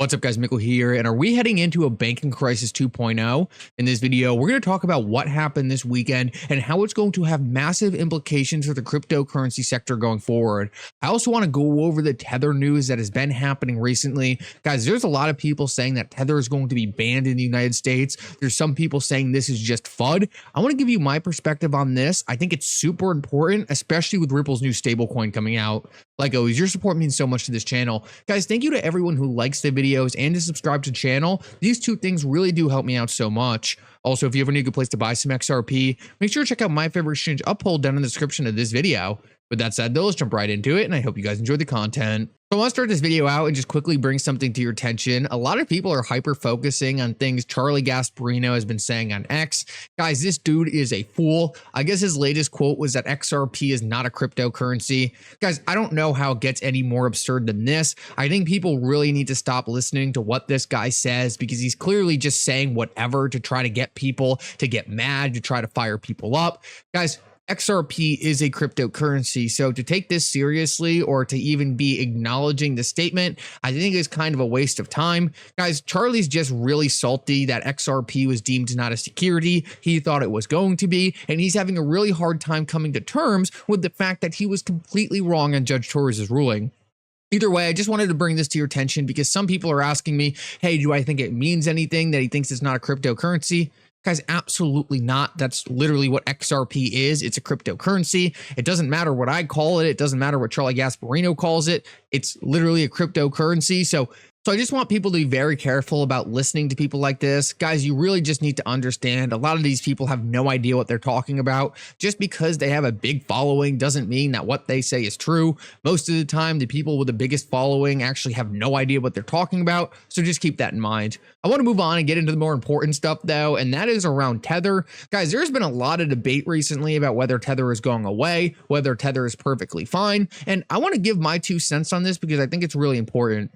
What's up, guys? Mickle here, and are we heading into a banking crisis 2.0? In this video, we're going to talk about what happened this weekend and how it's going to have massive implications for the cryptocurrency sector going forward. I also want to go over the Tether news that has been happening recently. Guys, there's a lot of people saying that Tether is going to be banned in the United States. There's some people saying this is just FUD. I want to give you my perspective on this. I think it's super important, especially with Ripple's new stablecoin coming out. Like always, your support means so much to this channel. Guys, thank you to everyone who likes the videos and to subscribe to the channel. These two things really do help me out so much. Also, if you ever need a good place to buy some XRP, make sure to check out my favorite exchange Uphold down in the description of this video. With that said, though, let's jump right into it, and I hope you guys enjoyed the content. So I want to start this video out and just quickly bring something to your attention. A lot of people are hyper-focusing on things Charlie Gasparino has been saying on X. Guys, this dude is a fool. I guess his latest quote was that XRP is not a cryptocurrency. Guys, I don't know how it gets any more absurd than this. I think people really need to stop listening to what this guy says because he's clearly just saying whatever to try to get people to get mad, to try to fire people up. Guys, XRP is a cryptocurrency, so to take this seriously or to even be acknowledging the statement, I think is kind of a waste of time. Guys, Charlie's just really salty that XRP was deemed not a security. He thought it was going to be, and he's having a really hard time coming to terms with the fact that he was completely wrong on Judge Torres' ruling. Either way, I just wanted to bring this to your attention because some people are asking me, hey, do I think it means anything that he thinks it's not a cryptocurrency? Guys, absolutely not. That's literally what XRP is. It's a cryptocurrency. It doesn't matter what I call it. It doesn't matter what Charlie Gasparino calls it. It's literally a cryptocurrency. So I just want people to be very careful about listening to people like this. Guys, you really just need to understand a lot of these people have no idea what they're talking about. Just because they have a big following doesn't mean that what they say is true. Most of the time, the people with the biggest following actually have no idea what they're talking about. So just keep that in mind. I want to move on and get into the more important stuff though, and that is around Tether. Guys, there's been a lot of debate recently about whether Tether is going away, whether Tether is perfectly fine. And I want to give my 2 cents on this because I think it's really important.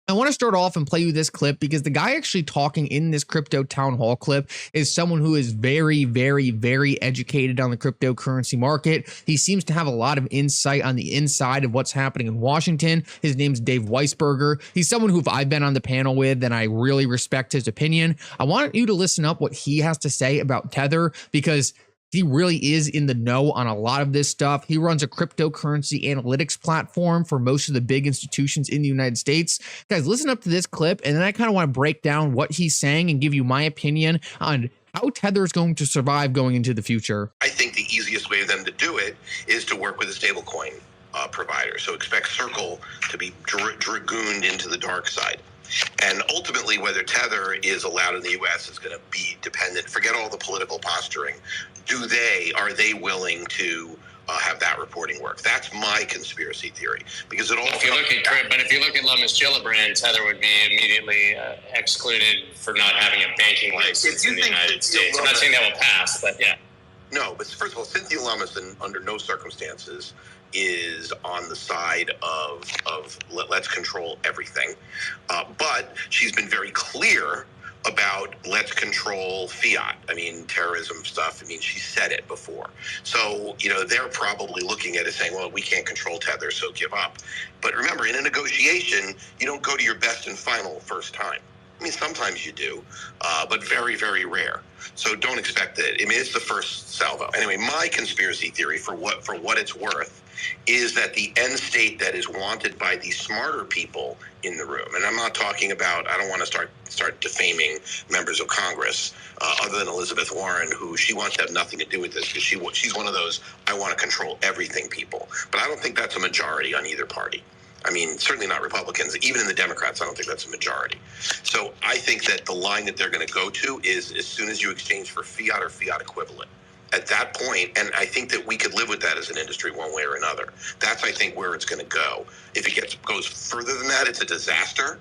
I want to start off and play you this clip because the guy actually talking in this crypto town hall clip is someone who is very, very, very educated on the cryptocurrency market. He seems to have a lot of insight on the inside of what's happening in Washington. His name's Dave Weisberger. He's someone who I've been on the panel with and I really respect his opinion. I want you to listen up what he has to say about Tether because he really is in the know on a lot of this stuff. He runs a cryptocurrency analytics platform for most of the big institutions in the United States. Guys, listen up to this clip, and then I kind of want to break down what he's saying and give you my opinion on how Tether is going to survive going into the future. I think the easiest way for them to do it is to work with a stablecoin provider. So expect Circle to be dragooned into the dark side. And ultimately, whether Tether is allowed in the U.S. is going to be dependent. Forget all the political posturing. Are they willing to have that reporting work? That's my conspiracy theory. Because it all. If you look at Lummis Gillibrand, Tether would be immediately excluded for not having a banking license in the United States. I'm not saying that will pass, but yeah. No, but first of all, Cynthia Lummis, under no circumstances, is on the side of let's control everything. But she's been very clear about let's control fiat. I mean, terrorism stuff. I mean, she said it before. So, they're probably looking at it saying, well, we can't control Tether, so give up. But remember, in a negotiation, you don't go to your best and final first time. I mean, sometimes you do, but very, very rare. So don't expect it. I mean, it's the first salvo. Anyway, my conspiracy theory for what it's worth is that the end state that is wanted by the smarter people in the room, and I'm not talking about, I don't want to start defaming members of Congress, other than Elizabeth Warren, who she wants to have nothing to do with this because she's one of those I want to control everything people. But I don't think that's a majority on either party. I mean, certainly not Republicans. Even in the Democrats, I don't think that's a majority. So I think that the line that they're going to go to is as soon as you exchange for fiat or fiat equivalent. At that point, and I think that we could live with that as an industry one way or another. That's, I think, where it's going to go. If it goes further than that, it's a disaster.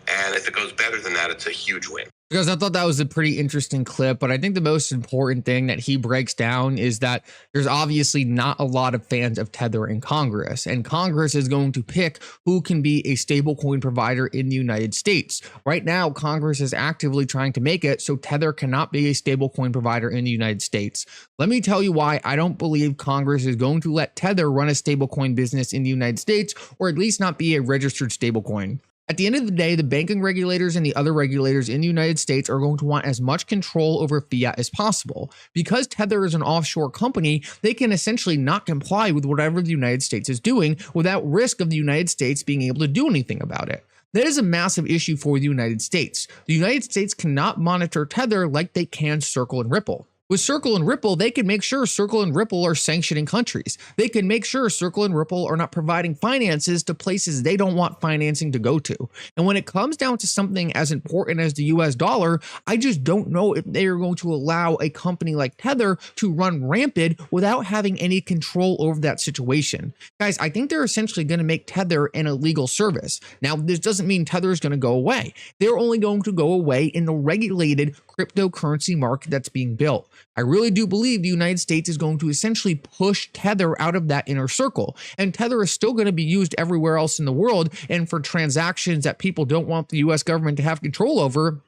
And if it goes better than that, it's a huge win. Because I thought that was a pretty interesting clip, but I think the most important thing that he breaks down is that there's obviously not a lot of fans of Tether in Congress, and Congress is going to pick who can be a stablecoin provider in the United States. Right now, Congress is actively trying to make it so Tether cannot be a stablecoin provider in the United States. Let me tell you why I don't believe Congress is going to let Tether run a stablecoin business in the United States, or at least not be a registered stablecoin. At the end of the day, the banking regulators and the other regulators in the United States are going to want as much control over fiat as possible. Because Tether is an offshore company, they can essentially not comply with whatever the United States is doing without risk of the United States being able to do anything about it. That is a massive issue for the United States. The United States cannot monitor Tether like they can Circle and Ripple. With Circle and Ripple, they can make sure Circle and Ripple are sanctioning countries. They can make sure Circle and Ripple are not providing finances to places they don't want financing to go to. And when it comes down to something as important as the US dollar, I just don't know if they are going to allow a company like Tether to run rampant without having any control over that situation. Guys, I think they're essentially going to make Tether an illegal service. Now, this doesn't mean Tether is going to go away. They're only going to go away in the regulated cryptocurrency market that's being built. I really do believe the United States is going to essentially push Tether out of that inner circle. And Tether is still going to be used everywhere else in the world and for transactions that people don't want the US government to have control over.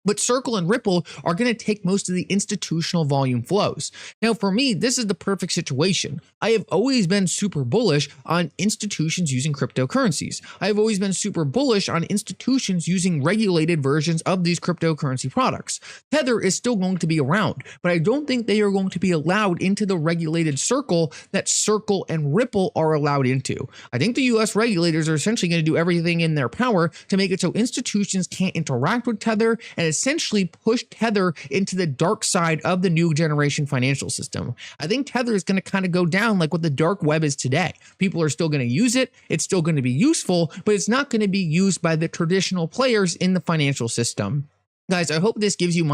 But Circle and Ripple are going to take most of the institutional volume flows. Now, for me, this is the perfect situation. I have always been super bullish on institutions using cryptocurrencies. I have always been super bullish on institutions using regulated versions of these cryptocurrency products. Tether is still going to be around, but I don't think they are going to be allowed into the regulated circle that Circle and Ripple are allowed into. I think the US regulators are essentially going to do everything in their power to make it so institutions can't interact with Tether and essentially push Tether into the dark side of the new generation financial system. I think Tether is going to kind of go down like what the dark web is today. People are still going to use it. It's still going to be useful, but it's not going to be used by the traditional players in the financial system. Guys, I hope this gives you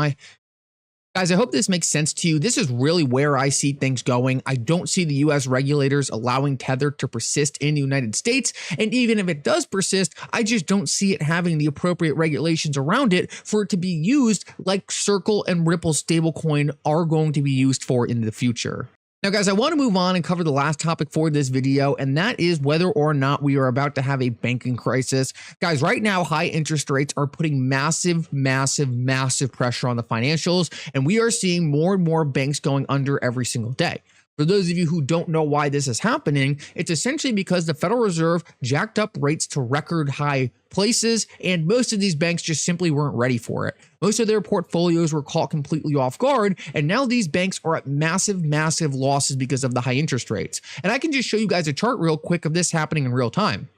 Guys, I hope this makes sense to you. This is really where I see things going. I don't see the US regulators allowing Tether to persist in the United States. And even if it does persist, I just don't see it having the appropriate regulations around it for it to be used like Circle and Ripple stablecoin are going to be used for in the future. Now, guys, I want to move on and cover the last topic for this video, and that is whether or not we are about to have a banking crisis. Guys, right now, high interest rates are putting massive pressure on the financials, and we are seeing more and more banks going under every single day. For those of you who don't know why this is happening, it's essentially because the Federal Reserve jacked up rates to record high places, and most of these banks just simply weren't ready for it. Most of their portfolios were caught completely off guard, and now these banks are at massive losses because of the high interest rates. And I can just show you guys a chart real quick of this happening in real time.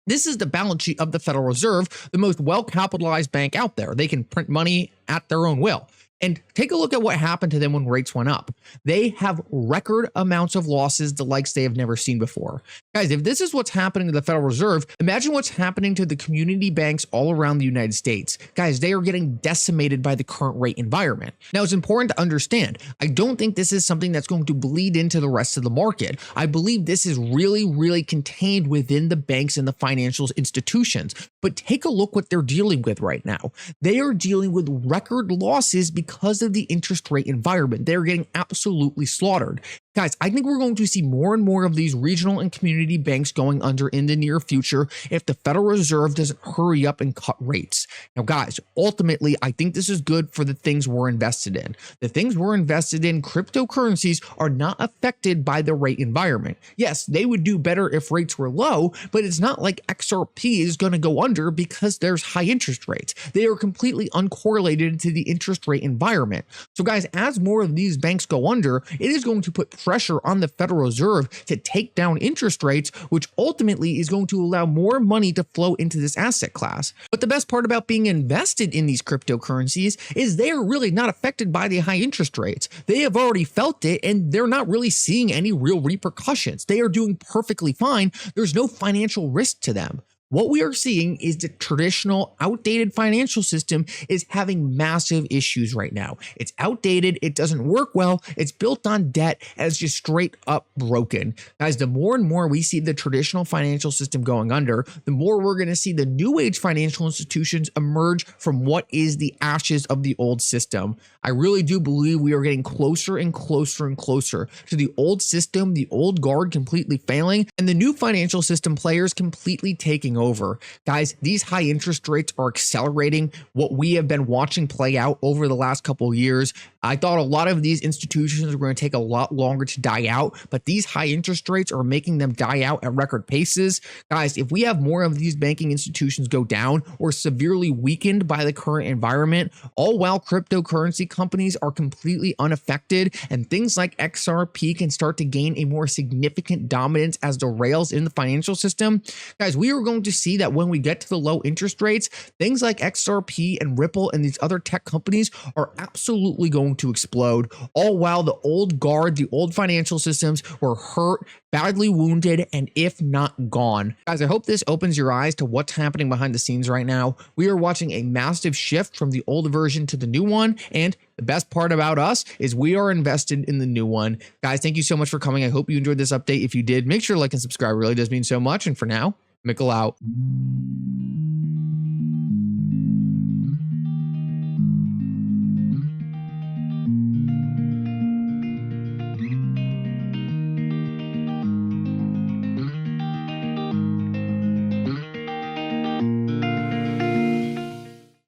This is the balance sheet of the Federal Reserve, the most well-capitalized bank out there. They can print money at their own will. And take a look at what happened to them when rates went up. They have record amounts of losses, the likes they have never seen before. Guys, if this is what's happening to the Federal Reserve, imagine what's happening to the community banks all around the United States. Guys, they are getting decimated by the current rate environment. Now, it's important to understand, I don't think this is something that's going to bleed into the rest of the market. I believe this is really contained within the banks and the financial institutions. But take a look what they're dealing with right now. They are dealing with record losses because of the interest rate environment. They're getting absolutely slaughtered. Guys, I think we're going to see more and more of these regional and community banks going under in the near future if the Federal Reserve doesn't hurry up and cut rates. Now, guys, ultimately, I think this is good for the things we're invested in. The things we're invested in, cryptocurrencies, are not affected by the rate environment. Yes, they would do better if rates were low, but it's not like XRP is going to go under because there's high interest rates. They are completely uncorrelated to the interest rate environment. So, guys, as more of these banks go under, it is going to put pressure on the Federal Reserve to take down interest rates, which ultimately is going to allow more money to flow into this asset class. But the best part about being invested in these cryptocurrencies is they are really not affected by the high interest rates. They have already felt it, and they're not really seeing any real repercussions. They are doing perfectly fine. There's no financial risk to them. What we are seeing is the traditional outdated financial system is having massive issues right now. It's outdated. It doesn't work well. It's built on debt and it's just straight up broken. Guys, the more and more we see the traditional financial system going under, the more we're going to see the new age financial institutions emerge from what is the ashes of the old system. I really do believe we are getting closer and closer to the old system, the old guard completely failing, and the new financial system players completely taking over. Guys, these high interest rates are accelerating what we have been watching play out over the last couple of years. I thought a lot of these institutions were going to take a lot longer to die out, but these high interest rates are making them die out at record paces. Guys, if we have more of these banking institutions go down or severely weakened by the current environment, all while cryptocurrency companies are completely unaffected and things like XRP can start to gain a more significant dominance as the rails in the financial system, guys, we are going to see that when we get to the low interest rates, things like XRP and Ripple and these other tech companies are absolutely going to explode, all while the old guard, the old financial systems were hurt, badly wounded, and if not gone. Guys, I hope this opens your eyes to what's happening behind the scenes right now. We are watching a massive shift from the old version to the new one, and the best part about us is we are invested in the new one. Guys, thank you so much for coming. I hope you enjoyed this update. If you did, make sure to like and subscribe. It really does mean so much. And for now, Mickle out.